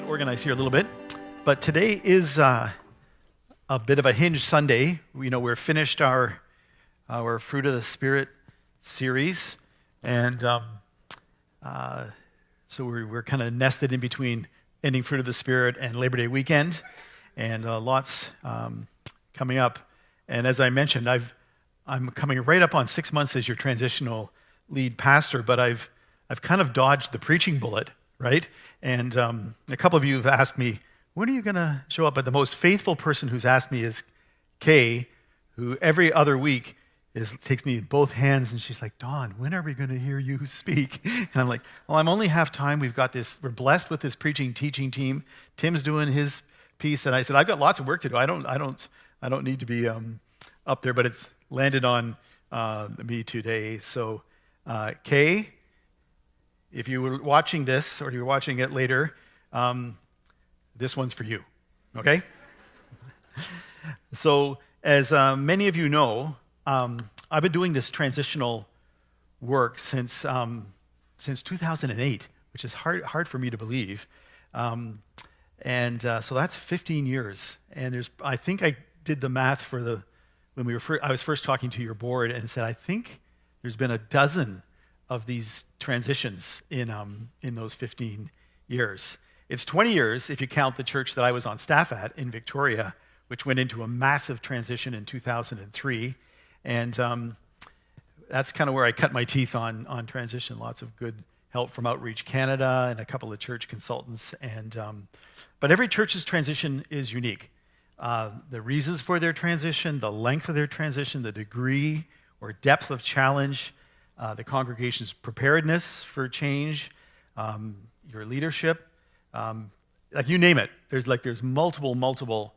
get organized here a little bit, but today is a bit of a hinge Sunday. We're finished our Fruit of the Spirit series, and so we're kind of nested in between ending Fruit of the Spirit and Labor Day weekend, and lots coming up. And as I mentioned, I'm coming right up on 6 months as your transitional lead pastor, but I've kind of dodged the preaching bullet, right? And a couple of you have asked me, when are you going to show up? But the most faithful person who's asked me is Kay, who every other week takes me in both hands, and she's like, Don, when are we going to hear you speak? And I'm like, well, I'm only half time. We're blessed with this preaching, teaching team. Tim's doing his piece, and I said, I've got lots of work to do. I don't need to be up there, but it's landed on me today. So, Kay, if you were watching this or you're watching it later, this one's for you, okay? So, as many of you know, I've been doing this transitional work since 2008, which is hard for me to believe. So that's 15 years. And I think I did the math I was first talking to your board and said, I think there's been a dozen of these transitions in those 15 years. It's 20 years if you count the church that I was on staff at in Victoria, which went into a massive transition in 2003. And that's kind of where I cut my teeth on transition. Lots of good help from Outreach Canada and a couple of church consultants. But every church's transition is unique. The reasons for their transition, the length of their transition, the degree or depth of challenge, the congregation's preparedness for change, your leadership, like you name it. There's multiple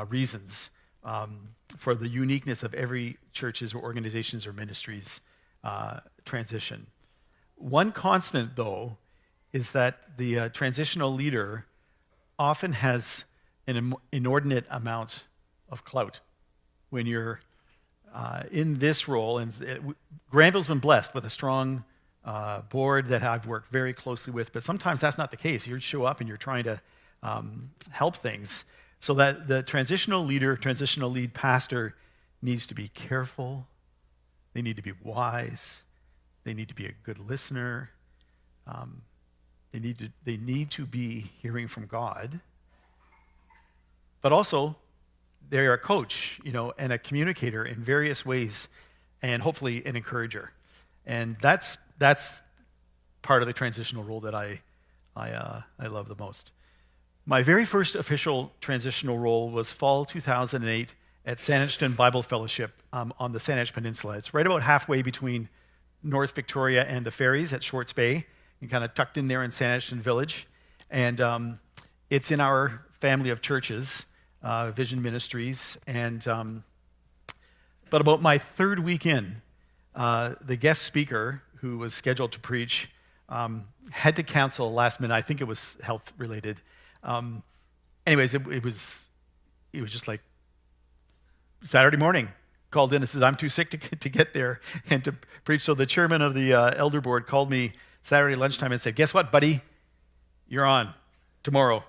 reasons for the uniqueness of every church's or organization's or ministry's transition. One constant, though, is that the transitional leader often has an inordinate amount of clout when you're in this role. And Granville's been blessed with a strong board that I've worked very closely with, but sometimes that's not the case. You show up and you're trying to help things. So that the transitional lead pastor needs to be careful. They need to be wise. They need to be a good listener. They need to be hearing from God. But also, they're a coach, and a communicator in various ways, and hopefully an encourager. And that's part of the transitional role that I love the most. My very first official transitional role was fall 2008 at Saanich Bible Fellowship on the Saanich Peninsula. It's right about halfway between North Victoria and the ferries at Shorts Bay, and kind of tucked in there in Saanich Village. And it's in our family of churches, Vision Ministries. And but about my third week in, the guest speaker who was scheduled to preach had to cancel last minute. I think it was health related. Anyways, it was just like Saturday morning. Called in and says, I'm too sick to get there and to preach. So the chairman of the elder board called me Saturday lunchtime and said, guess what, buddy? You're on tomorrow.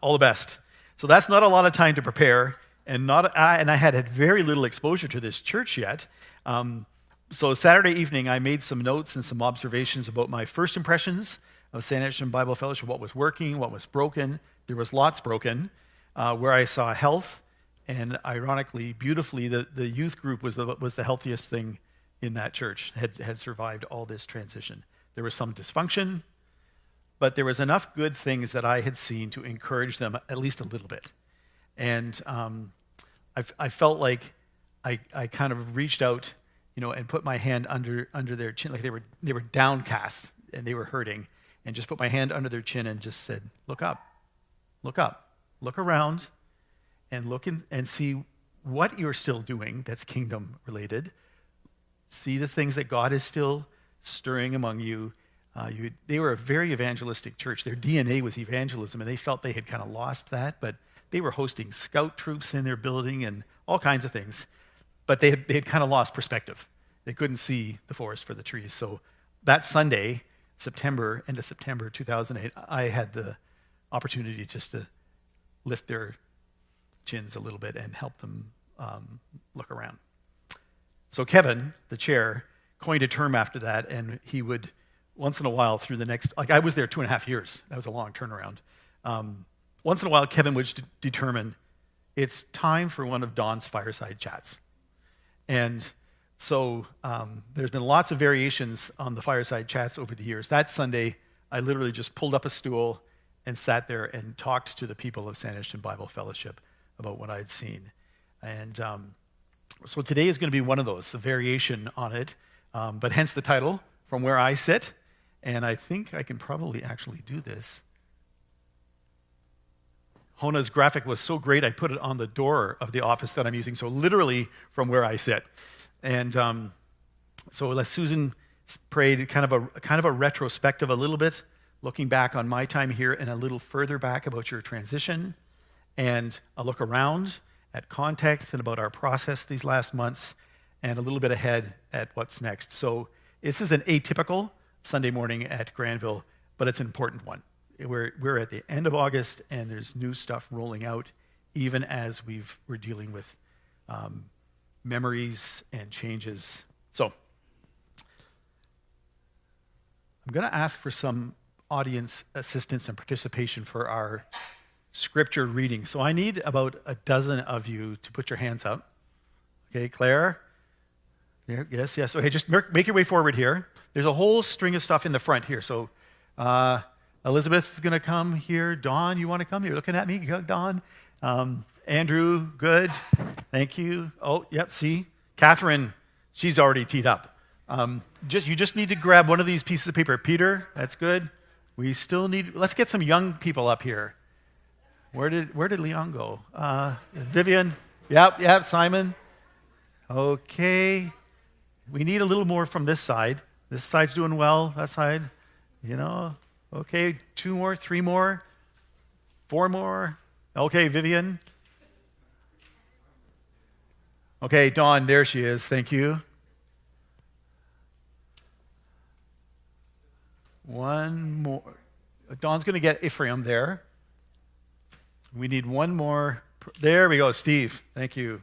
All the best. So that's not a lot of time to prepare, and I had very little exposure to this church yet. So Saturday evening, I made some notes and some observations about my first impressions of Saanich Bible Fellowship, what was working, what was broken. There was lots broken, where I saw health, and ironically, beautifully, the youth group was the healthiest thing in that church, had survived all this transition. There was some dysfunction, but there was enough good things that I had seen to encourage them at least a little bit. And I felt like I kind of reached out, and put my hand under their chin, like they were downcast and they were hurting, and just put my hand under their chin and just said, look up, look around, and look and see what you're still doing that's kingdom related. See the things that God is still stirring among you. They were a very evangelistic church. Their DNA was evangelism, and they felt they had kind of lost that, but they were hosting scout troops in their building and all kinds of things. But they had kind of lost perspective. They couldn't see the forest for the trees. So that Sunday, end of September 2008, I had the opportunity just to lift their chins a little bit and help them look around. So Kevin, the chair, coined a term after that, and he would, once in a while through the next, like I was there 2.5 years. That was a long turnaround. Once in a while, Kevin would determine it's time for one of Don's fireside chats. And so there's been lots of variations on the fireside chats over the years. That Sunday, I literally just pulled up a stool and sat there and talked to the people of Sandishton Bible Fellowship about what I'd seen. And so today is going to be one of those, a variation on it, but hence the title, From Where I Sit. And I think I can probably actually do this. Hona's graphic was so great, I put it on the door of the office that I'm using, so literally from where I sit. And so as Susan prayed, kind of a retrospective a little bit, looking back on my time here and a little further back about your transition, and a look around at context and about our process these last months, and a little bit ahead at what's next. So this is an atypical Sunday morning at Granville, but it's an important one. We're at the end of August, and there's new stuff rolling out, even as we're dealing with memories and changes. So I'm going to ask for some audience assistance and participation for our scripture reading. So I need about a dozen of you to put your hands up. Okay, Claire? Yes. Okay, just make your way forward here. There's a whole string of stuff in the front here. So Elizabeth's going to come here. Dawn, you want to come? You're looking at me, Dawn. Andrew, good. Thank you. Oh, yep, see? Catherine, she's already teed up. You just need to grab one of these pieces of paper. Peter, that's good. We still need, let's get some young people up here. Where did Leon go? Vivian, yep, Simon. Okay. We need a little more from this side. This side's doing well, that side, Okay, 2 more, 3 more, 4 more. Okay, Vivian. Okay, Dawn, there she is. Thank you. 1 more. Dawn's going to get Ephraim there. We need 1 more. There we go, Steve. Thank you.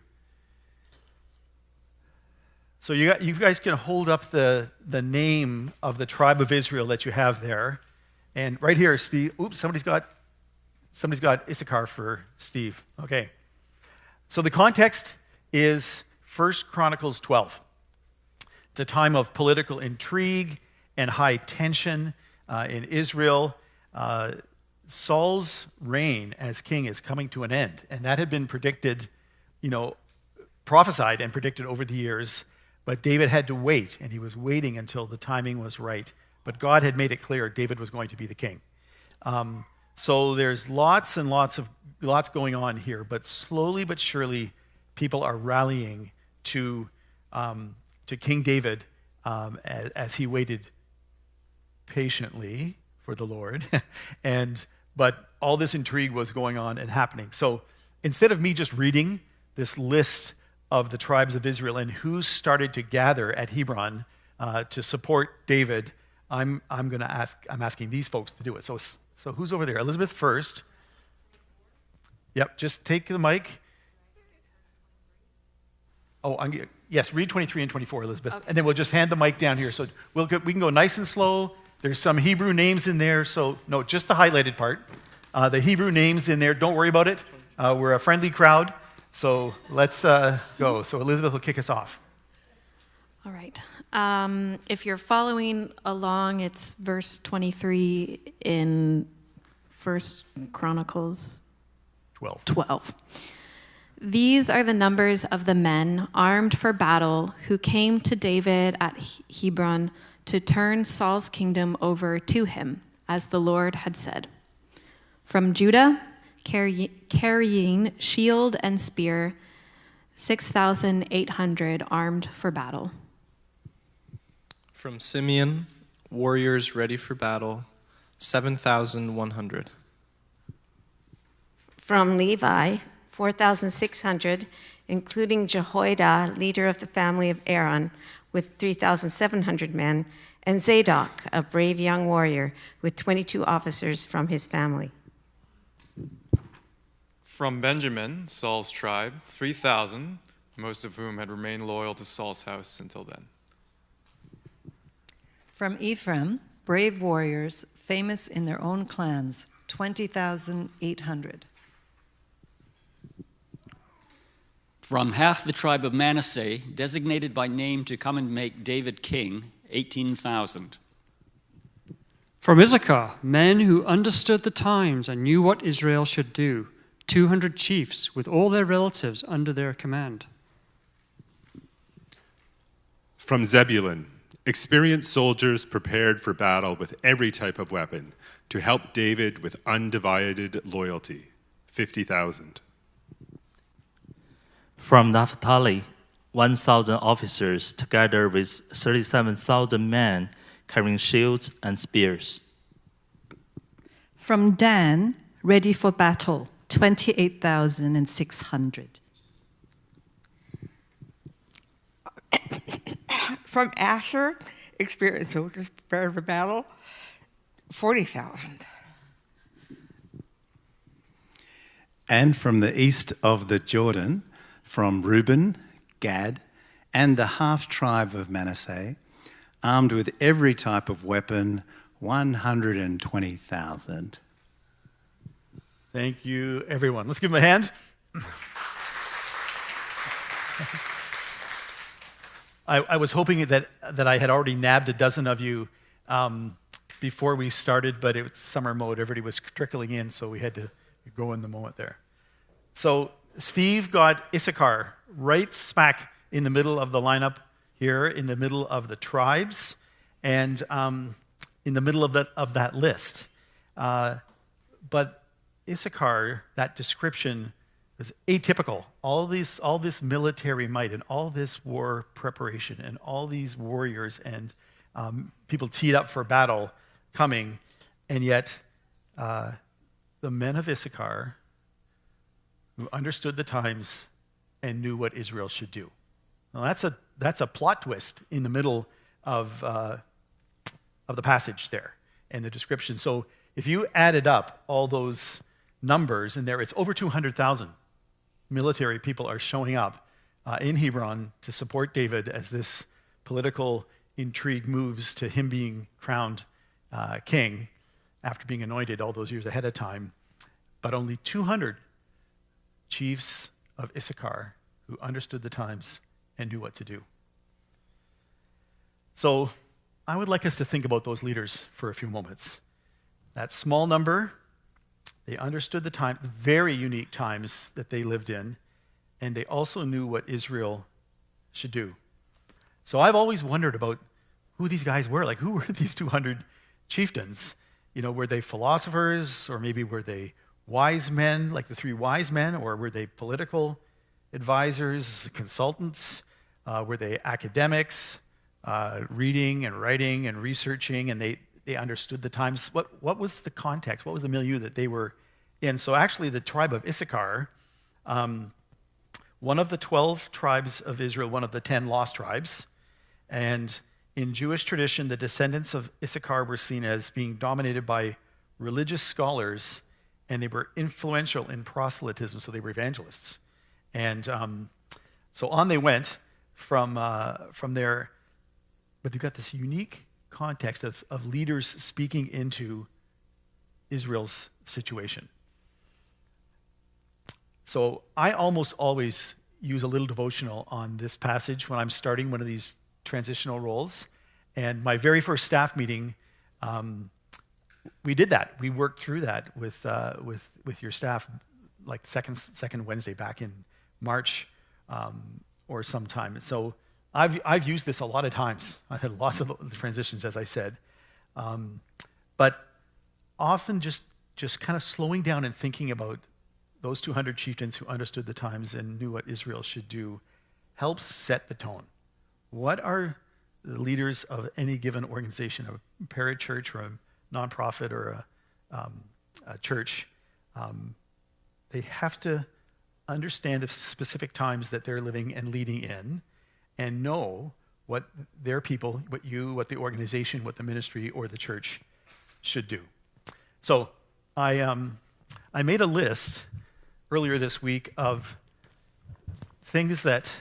So you guys can hold up the name of the tribe of Israel that you have there. And right here, Steve, oops, somebody's got Issachar for Steve. Okay. So the context is 1 Chronicles 12. It's a time of political intrigue and high tension in Israel. Saul's reign as king is coming to an end. And that had been predicted, prophesied and predicted over the years. But David had to wait, and he was waiting until the timing was right. But God had made it clear David was going to be the king. So there's lots going on here, but slowly but surely, people are rallying to King David as he waited patiently for the Lord. But all this intrigue was going on and happening. So instead of me just reading this list of the tribes of Israel and who started to gather at Hebron to support David, I'm asking these folks to do it. So who's over there? Elizabeth first. Yep, just take the mic. Oh, yes, read 23 and 24, Elizabeth. Okay. And then we'll just hand the mic down here. So we can go nice and slow. There's some Hebrew names in there. So no, just the highlighted part. The Hebrew names in there, don't worry about it. We're a friendly crowd. So let's go. So Elizabeth will kick us off. All right. If you're following along, it's verse 23 in 1 Chronicles 12. These are the numbers of the men armed for battle who came to David at Hebron to turn Saul's kingdom over to him, as the Lord had said. From Judah, carrying shield and spear, 6,800 armed for battle. From Simeon, warriors ready for battle, 7,100. From Levi, 4,600, including Jehoiada, leader of the family of Aaron, with 3,700 men, and Zadok, a brave young warrior, with 22 officers from his family. From Benjamin, Saul's tribe, 3,000, most of whom had remained loyal to Saul's house until then. From Ephraim, brave warriors, famous in their own clans, 20,800. From half the tribe of Manasseh, designated by name to come and make David king, 18,000. From Issachar, men who understood the times and knew what Israel should do, 200 chiefs with all their relatives under their command. From Zebulun, experienced soldiers prepared for battle with every type of weapon to help David with undivided loyalty, 50,000. From Naphtali, 1,000 officers together with 37,000 men carrying shields and spears. From Dan, ready for battle, 28,600. From Asher, experienced soldiers prepared for battle, 40,000. And from the east of the Jordan, from Reuben, Gad, and the half-tribe of Manasseh, armed with every type of weapon, 120,000. Thank you, everyone. Let's give them a hand. I was hoping that I had already nabbed a dozen of you before we started, but it's summer mode. Everybody was trickling in, so we had to go in the moment there. So Steve got Issachar right smack in the middle of the lineup here, in the middle of the tribes, and in the middle of that list. But Issachar, that description, was atypical. All this military might and all this war preparation and all these warriors and people teed up for battle coming, and yet the men of Issachar who understood the times and knew what Israel should do. Now that's a plot twist in the middle of the passage there and the description. So if you added up all those numbers in there, it's over 200,000 military people are showing up in Hebron to support David as this political intrigue moves to him being crowned king after being anointed all those years ahead of time. But only 200 chiefs of Issachar who understood the times and knew what to do. So I would like us to think about those leaders for a few moments. That small number, they understood the time, very unique times that they lived in, and they also knew what Israel should do. So I've always wondered about who these guys were. Like, who were these 200 chieftains? You know, were they philosophers, or maybe were they wise men, like the three wise men, or were they political advisors, consultants? Were they academics, reading and writing and researching, and they understood the times? What was the context? What was the milieu that they were in? So actually the tribe of Issachar, one of the 12 tribes of Israel, one of the 10 lost tribes, and in Jewish tradition, the descendants of Issachar were seen as being dominated by religious scholars, and they were influential in proselytism, so they were evangelists. And so on they went from there, but they've got this unique context of leaders speaking into Israel's situation. So I almost always use a little devotional on this passage when I'm starting one of these transitional roles. And my very first staff meeting, we did that. We worked through that with your staff, like second Wednesday back in March or sometime. And so I've used this a lot of times. I've had lots of transitions, as I said, but often just kind of slowing down and thinking about those 200 chieftains who understood the times and knew what Israel should do helps set the tone. What are the leaders of any given organization, a parachurch or a nonprofit or a church? They have to understand the specific times that they're living and leading in, and know what their people, what the organization, what the ministry or the church should do. So I made a list earlier this week of things that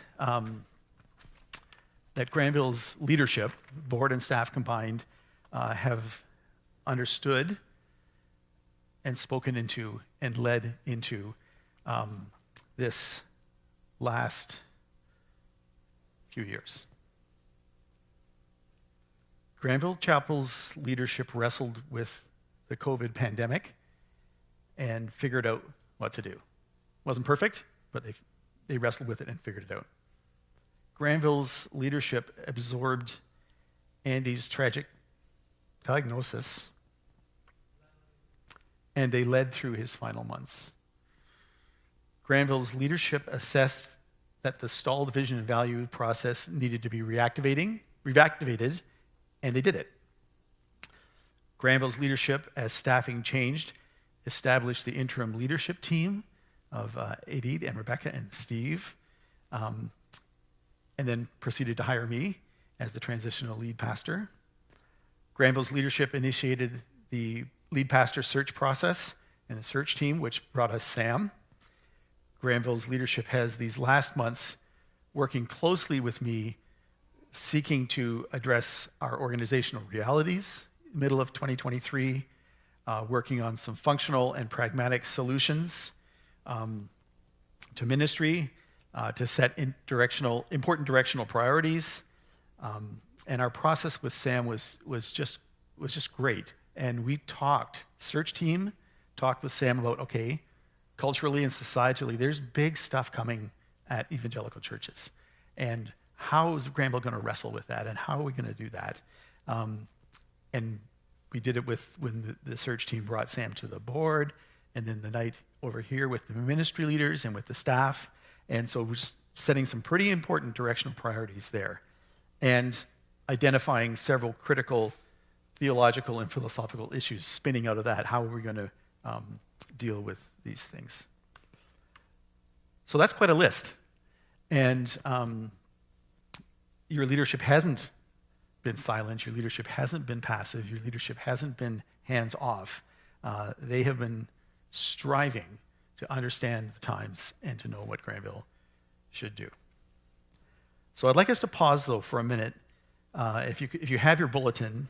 that Granville's leadership, board and staff combined, have understood and spoken into and led into this last few years. Granville Chapel's leadership wrestled with the COVID pandemic and figured out what to do. Wasn't perfect, but they wrestled with it and figured it out. Granville's leadership absorbed Andy's tragic diagnosis, and they led through his final months. Granville's leadership assessed that the stalled vision and value process needed to be reactivated, and they did it. Granville's leadership, as staffing changed, established the interim leadership team of Edith and Rebecca and Steve, and then proceeded to hire me as the transitional lead pastor. Granville's leadership initiated the lead pastor search process and the search team, which brought us Sam. Granville's leadership has these last months working closely with me, seeking to address our organizational realities, middle of 2023, working on some functional and pragmatic solutions to ministry, to set important directional priorities. And our process with Sam was just great. And we search team talked with Sam about, okay, culturally and societally, there's big stuff coming at evangelical churches. And how is Granville going to wrestle with that? And how are we going to do that? And we did it when the search team brought Sam to the board, and then the night over here with the ministry leaders and with the staff. And so we're just setting some pretty important directional priorities there and identifying several critical theological and philosophical issues spinning out of that. How are we going to deal with these things? So that's quite a list. And your leadership hasn't been silent. Your leadership hasn't been passive. Your leadership hasn't been hands off. They have been striving to understand the times and to know what Granville should do. So I'd like us to pause, though, for a minute. If you have your bulletin,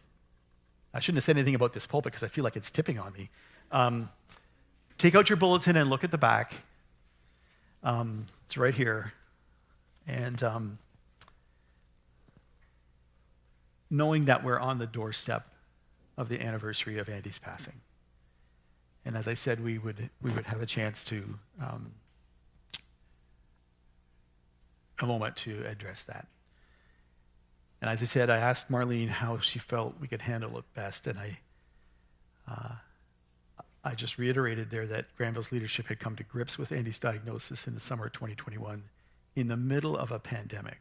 I shouldn't have said anything about this pulpit because I feel like it's tipping on me. Take out your bulletin and look at the back. It's right here. And knowing that we're on the doorstep of the anniversary of Andy's passing. And as I said, we would have a chance to, a moment to address that. And as I said, I asked Marlene how she felt we could handle it best, and I just reiterated there that Granville's leadership had come to grips with Andy's diagnosis in the summer of 2021 in the middle of a pandemic.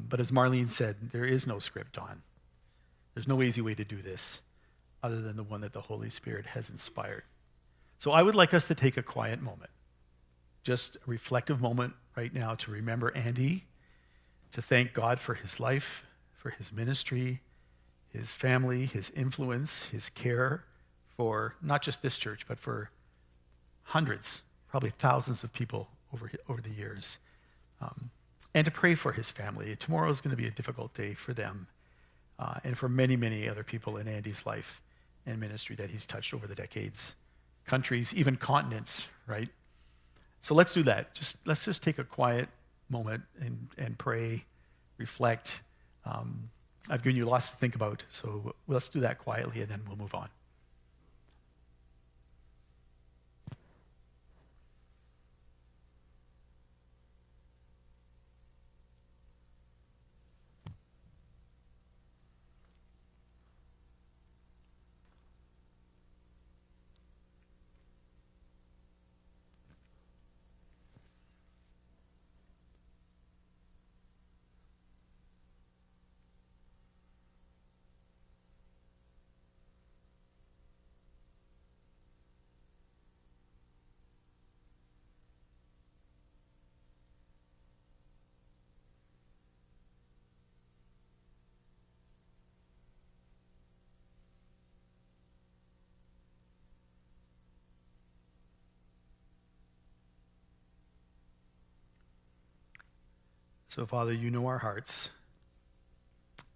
But as Marlene said, there is no script on. There's no easy way to do this other than the one that the Holy Spirit has inspired. So I would like us to take a quiet moment, just a reflective moment right now to remember Andy, to thank God for his life, for his ministry, his family, his influence, his care for not just this church, but for hundreds, probably thousands of people over the years. And to pray for his family. Tomorrow is going to be a difficult day for them and for many, many other people in Andy's life and ministry that he's touched over the decades, countries, even continents, right? So let's do that. Let's just take a quiet moment and pray, reflect. I've given you lots to think about, so let's do that quietly and then we'll move on. So, Father, you know our hearts.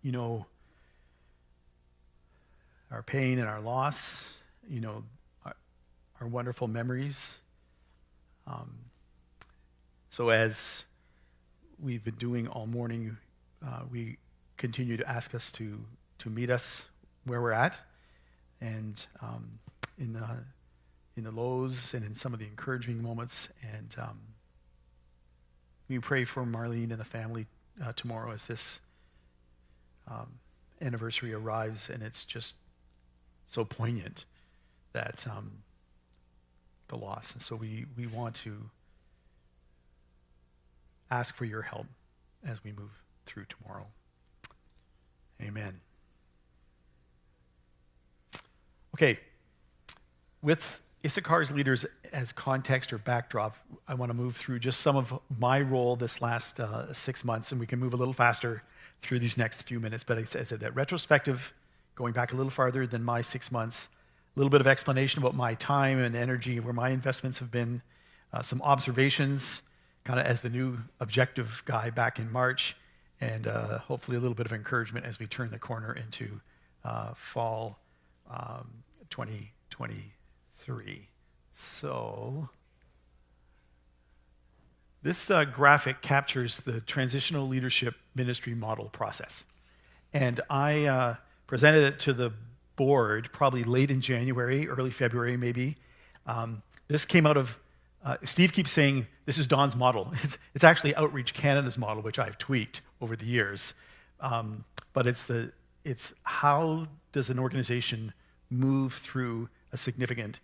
You know our pain and our loss. You know our wonderful memories. So as we've been doing all morning, we continue to ask us to meet us where we're at, and in the lows and in some of the encouraging moments. And we pray for Marlene and the family tomorrow as this anniversary arrives, and it's just so poignant that the loss. And so we want to ask for your help as we move through tomorrow. Amen. Okay, with Issachar's leaders as context or backdrop, I want to move through just some of my role this last 6 months, and we can move a little faster through these next few minutes. But as I said, that retrospective, going back a little farther than my 6 months, a little bit of explanation about my time and energy, where my investments have been, some observations, kind of as the new objective guy back in March, and hopefully a little bit of encouragement as we turn the corner into fall 2023. So this graphic captures the transitional leadership ministry model process. And I presented it to the board probably late in January, early February maybe. This came out of, Steve keeps saying, this is Don's model. It's actually Outreach Canada's model, which I've tweaked over the years. But it's how does an organization move through a significant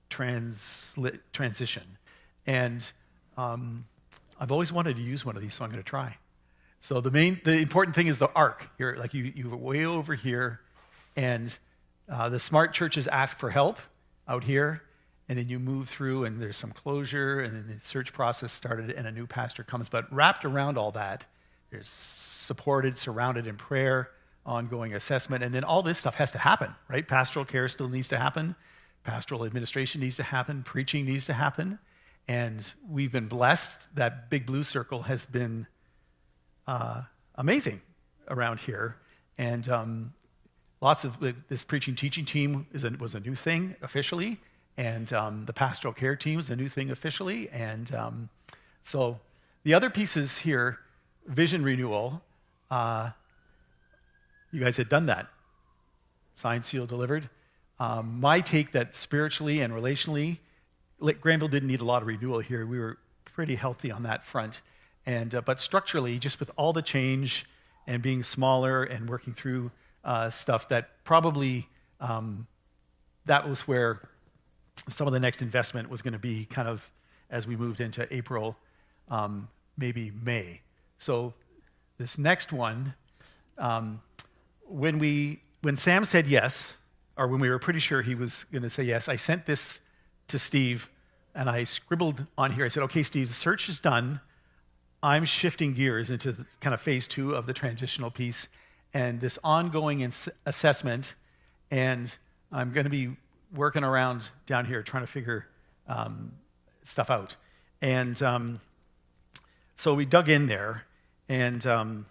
transition. And I've always wanted to use one of these, so I'm going to try. So the important thing is the arc. You're like you're way over here, and the smart churches ask for help out here, and then you move through, and there's some closure, and then the search process started, and a new pastor comes. But wrapped around all that, there's supported, surrounded in prayer, ongoing assessment, and then all this stuff has to happen, right? Pastoral care still needs to happen. Pastoral administration needs to happen. Preaching needs to happen. And we've been blessed. That big blue circle has been amazing around here. And lots of this preaching teaching team was a new thing officially. And the pastoral care team is a new thing officially. And so the other pieces here, vision renewal, you guys had done that. Signed, sealed, delivered. My take that spiritually and relationally, Granville didn't need a lot of renewal here. We were pretty healthy on that front. And but structurally, just with all the change and being smaller and working through stuff, that probably that was where some of the next investment was going to be kind of as we moved into April, maybe May. So this next one, when Sam said yes, or when we were pretty sure he was going to say yes, I sent this to Steve, and I scribbled on here. I said, okay, Steve, the search is done. I'm shifting gears into kind of phase 2 of the transitional piece and this ongoing assessment, and I'm going to be working around down here trying to figure stuff out. And so we dug in there, and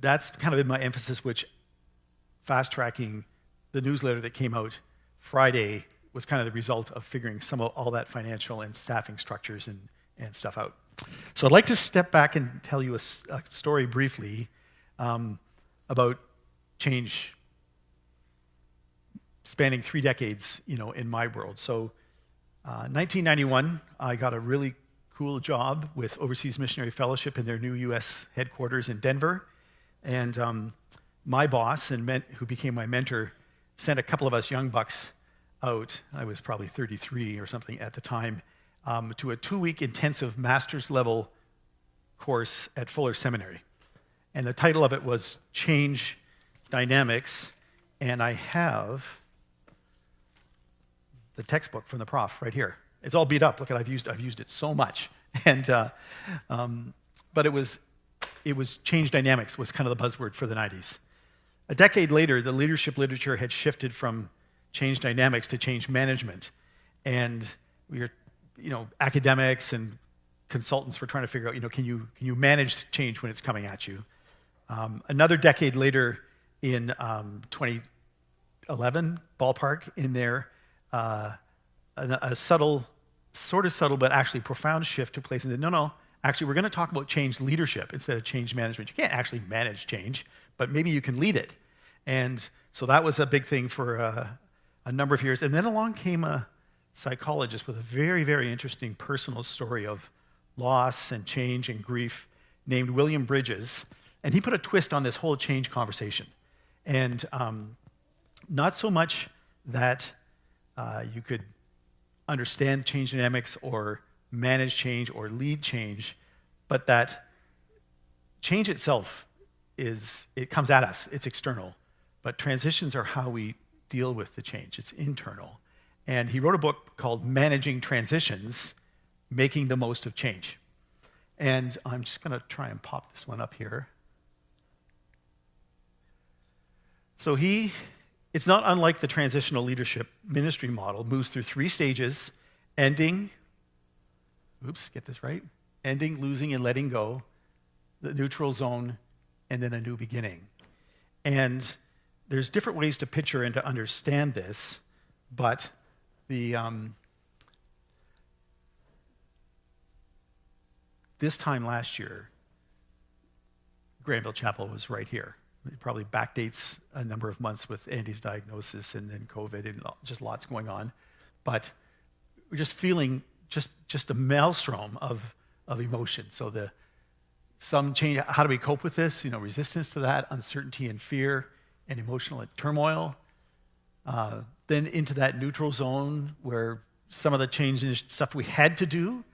that's kind of been my emphasis, which fast-tracking the newsletter that came out Friday was kind of the result of figuring some of all that financial and staffing structures and stuff out. So I'd like to step back and tell you a story briefly about change spanning 3 decades, in my world. So 1991, I got a really cool job with Overseas Missionary Fellowship in their new U.S. headquarters in Denver. And my boss, who became my mentor, sent a couple of us young bucks out. I was probably 33 or something at the time, to a 2-week intensive master's level course at Fuller Seminary. And the title of it was Change Dynamics. And I have the textbook from the prof right here. It's all beat up. Look at I've used it so much. And but it was change dynamics was kind of the buzzword for the 90s. A decade later, the leadership literature had shifted from change dynamics to change management. And we were, academics and consultants for trying to figure out, can you manage change when it's coming at you? Another decade later, in 2011 ballpark, in there, a subtle, sort of subtle, but actually profound shift took place. And said, no, actually, we're going to talk about change leadership instead of change management. You can't actually manage change, but maybe you can lead it. And so that was a big thing for a number of years. And then along came a psychologist with a very, very interesting personal story of loss and change and grief named William Bridges. And he put a twist on this whole change conversation. And not so much that you could understand change dynamics or manage change or lead change, but that change itself it comes at us, it's external. But transitions are how we deal with the change, it's internal. And he wrote a book called Managing Transitions, Making the Most of Change. And I'm just going to try and pop this one up here. So it's not unlike the transitional leadership ministry model, moves through 3 stages: ending, get this right, ending, losing, and letting go, the neutral zone, and then a new beginning. And there's different ways to picture and to understand this, but this time last year, Granville Chapel was right here. It probably backdates a number of months with Andy's diagnosis and then COVID and just lots going on. But we're just feeling just a maelstrom of emotion. So some change, how do we cope with this? Resistance to that, uncertainty and fear and emotional turmoil. Then into that neutral zone where some of the change and stuff we had to do,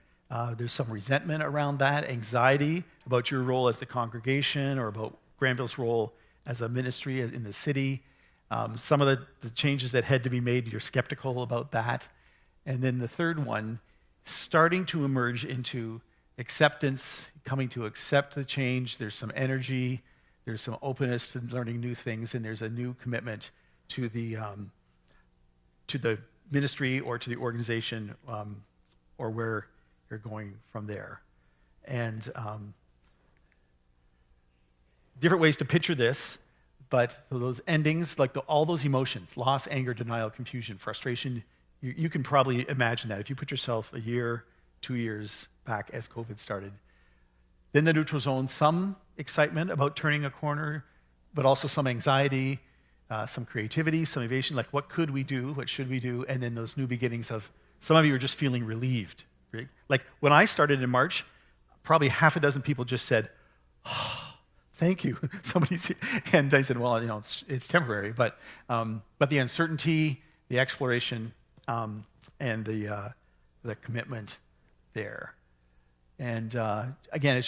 there's some resentment around that, anxiety about your role as the congregation or about Granville's role as a ministry in the city. Some of the changes that had to be made, you're skeptical about that. And then the third one, starting to emerge into acceptance, coming to accept the change. There's some energy, there's some openness to learning new things, and there's a new commitment to the ministry or to the organization or where you're going from there. And different ways to picture this, but those endings, like all those emotions, loss, anger, denial, confusion, frustration, you can probably imagine that if you put yourself a year, 2 years back as COVID started. Then the neutral zone, some excitement about turning a corner, but also some anxiety, some creativity, some innovation, like what could we do, what should we do, and then those new beginnings of, some of you are just feeling relieved. Right? Like when I started in March, probably half a dozen people just said, oh, thank you. And I said, well, it's temporary, but the uncertainty, the exploration, and the commitment there. And again,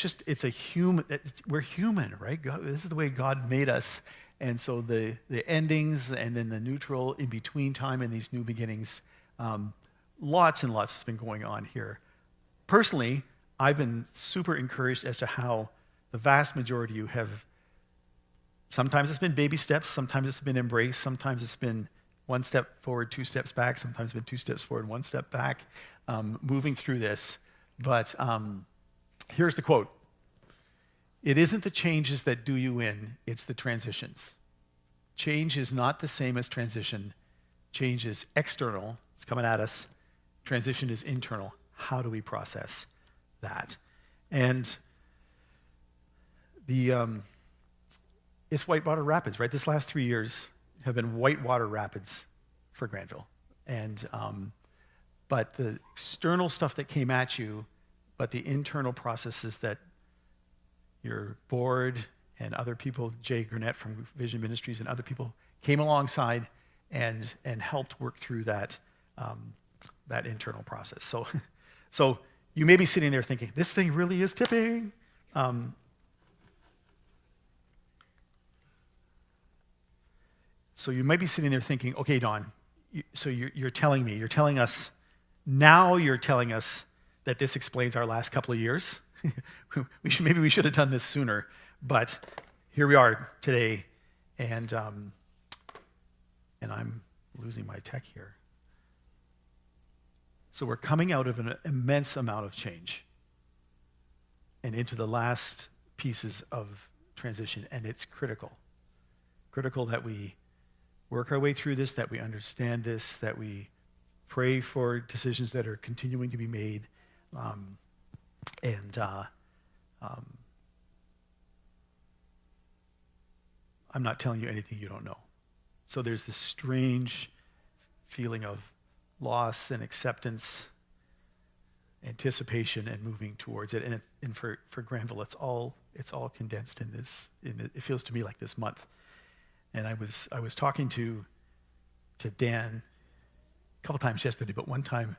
we're human, right? This is the way God made us. And so the endings and then the neutral in between time and these new beginnings, lots and lots has been going on here. Personally, I've been super encouraged as to how the vast majority of you have, sometimes it's been baby steps, sometimes it's been embrace, sometimes it's been 1 step forward, 2 steps back, sometimes it's been 2 steps forward, 1 step back, moving through this. But here's the quote. It isn't the changes that do you in, it's the transitions. Change is not the same as transition. Change is external, it's coming at us. Transition is internal. How do we process that? And it's Whitewater Rapids, right? This last 3 years have been Whitewater Rapids for Granville. And but the external stuff that came at you, but the internal processes that your board and other people, Jay Gurnett from Vision Ministries and other people came alongside and helped work through that internal process. So you may be sitting there thinking, this thing really is tipping. So you might be sitting there thinking, okay, Don, you're telling us that this explains our last couple of years. Maybe we should have done this sooner, but here we are today, and I'm losing my tech here. So we're coming out of an immense amount of change. and into the last pieces of transition, and it's critical. Critical that we work our way through this, that we understand this, that we pray for decisions that are continuing to be made, I'm not telling you anything you don't know. So there's this strange feeling of loss and acceptance, anticipation, and moving towards it. And for Granville, it's all condensed in this. It feels to me like this month. And I was talking to Dan a couple times yesterday, but one time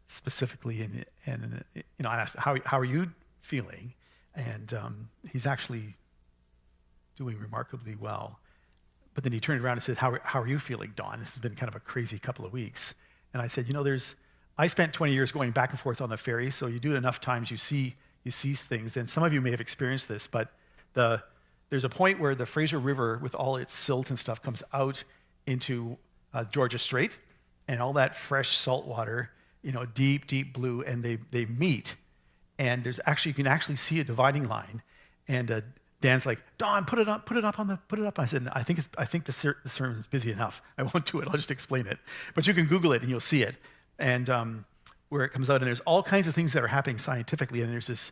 specifically, and I asked, how are you feeling? And he's actually doing remarkably well. But then he turned around and said, how are you feeling, Don? This has been kind of a crazy couple of weeks. And I said, I spent 20 years going back and forth on the ferry, so you do it enough times, you see things. And some of you may have experienced this, but there's a point where the Fraser River, with all its silt and stuff, comes out into Georgia Strait, and all that fresh salt water, deep, deep blue, and they meet. And you can actually see a dividing line. And Dan's like, Don, put it up. I said, I think the sermon is busy enough. I won't do it. I'll just explain it. But you can Google it and you'll see it. And where it comes out, and there's all kinds of things that are happening scientifically, and there's this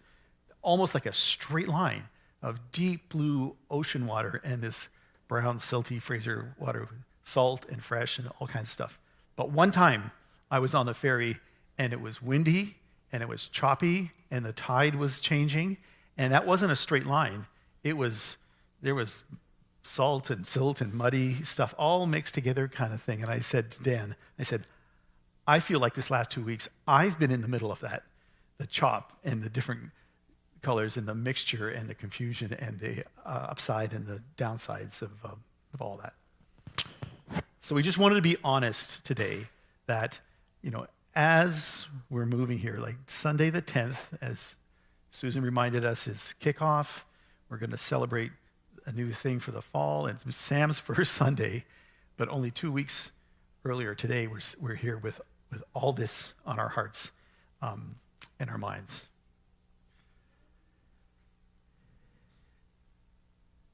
almost like a straight line of deep blue ocean water and this brown, silty Fraser water, salt and fresh and all kinds of stuff. But one time I was on the ferry and it was windy and it was choppy and the tide was changing, and that wasn't a straight line. There was salt and silt and muddy stuff all mixed together kind of thing. And I said to Dan, I feel like this last 2 weeks, I've been in the middle of that, the chop and the different colors and the mixture and the confusion and the upside and the downsides of all that. So we just wanted to be honest today that, as we're moving here, like Sunday the 10th, as Susan reminded us, is kickoff. We're going to celebrate a new thing for the fall, and it's Sam's first Sunday, but only 2 weeks earlier today, we're here with all this on our hearts and our minds.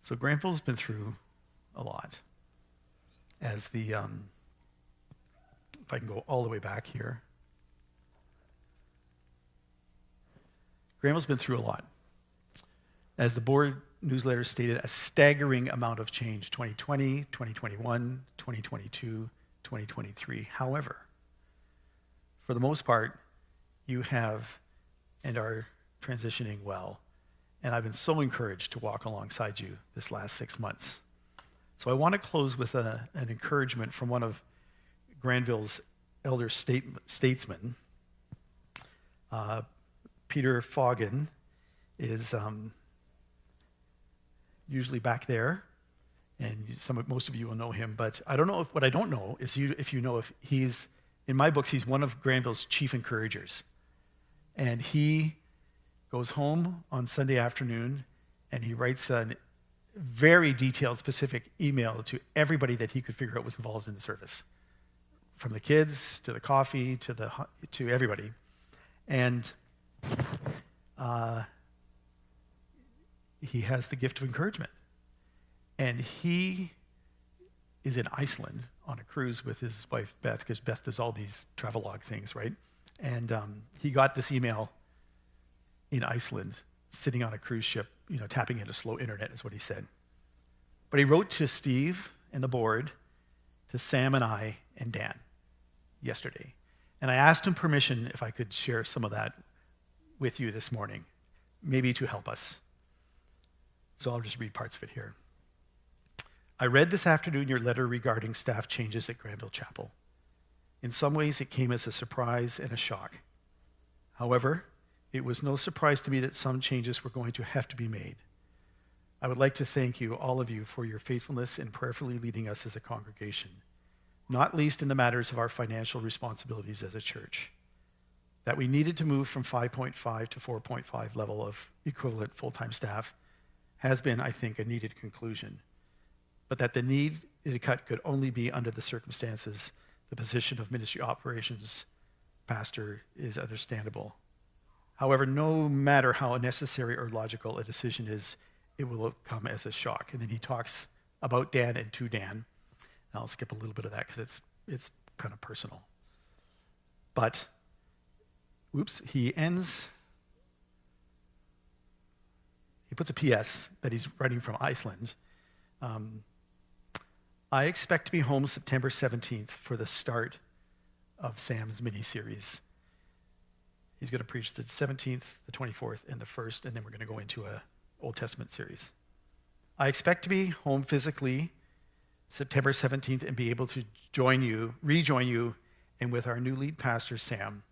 So Granville's been through a lot. As if I can go all the way back here. Granville's been through a lot. As the board newsletter stated, a staggering amount of change, 2020, 2021, 2022, 2023. However, for the most part, you have and are transitioning well. And I've been so encouraged to walk alongside you this last 6 months. So I want to close with an encouragement from one of Granville's elder statesmen. Peter Foggin is usually back there, and most of you will know him. But I don't know what I don't know is if you know if he's, in my books, he's one of Granville's chief encouragers. And he goes home on Sunday afternoon and he writes a very detailed, specific email to everybody that he could figure out was involved in the service, from the kids to the coffee to everybody. And he has the gift of encouragement. And he is in Iceland on a cruise with his wife, Beth, because Beth does all these travelogue things, right? And he got this email in Iceland, sitting on a cruise ship, tapping into slow internet is what he said. But he wrote to Steve and the board, to Sam and I and Dan yesterday. And I asked him permission if I could share some of that with you this morning, maybe to help us. So I'll just read parts of it here. I read this afternoon your letter regarding staff changes at Granville Chapel. In some ways, it came as a surprise and a shock. However, it was no surprise to me that some changes were going to have to be made. I would like to thank you, all of you, for your faithfulness in prayerfully leading us as a congregation, not least in the matters of our financial responsibilities as a church. That we needed to move from 5.5 to 4.5 level of equivalent full-time staff has been, I think, a needed conclusion. But that the need to cut could only be under the circumstances. The position of ministry operations pastor is understandable. However, no matter how necessary or logical a decision is, it will come as a shock. And then he talks about Dan and to Dan. And I'll skip a little bit of that because it's kind of personal. But, he puts a PS that he's writing from Iceland. I expect to be home September 17th for the start of Sam's mini-series. He's going to preach the 17th, the 24th, and the 1st, and then we're going to go into a Old Testament series. I expect to be home physically September 17th and be able to rejoin you, and with our new lead pastor, Sam,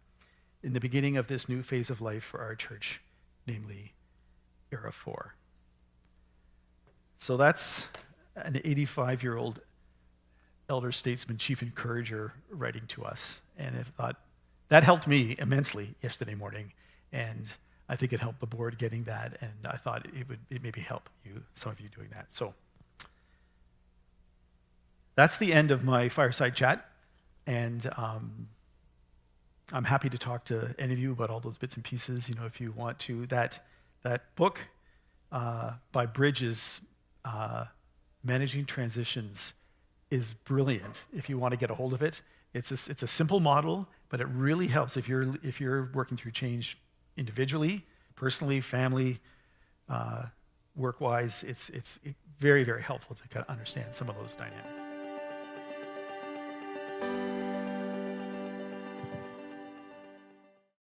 in the beginning of this new phase of life for our church, namely Era 4. So that's an 85-year-old elder statesman, chief encourager, writing to us. And I thought that helped me immensely yesterday morning, and I think it helped the board getting that, and I thought it would maybe help you, some of you doing that. So that's the end of my fireside chat, and I'm happy to talk to any of you about all those bits and pieces. If you want to, that book by Bridges, Managing Transitions, is brilliant. If you want to get a hold of it, it's a simple model, but it really helps if you're working through change individually, personally, family, work-wise. It's very, very helpful to kind of understand some of those dynamics.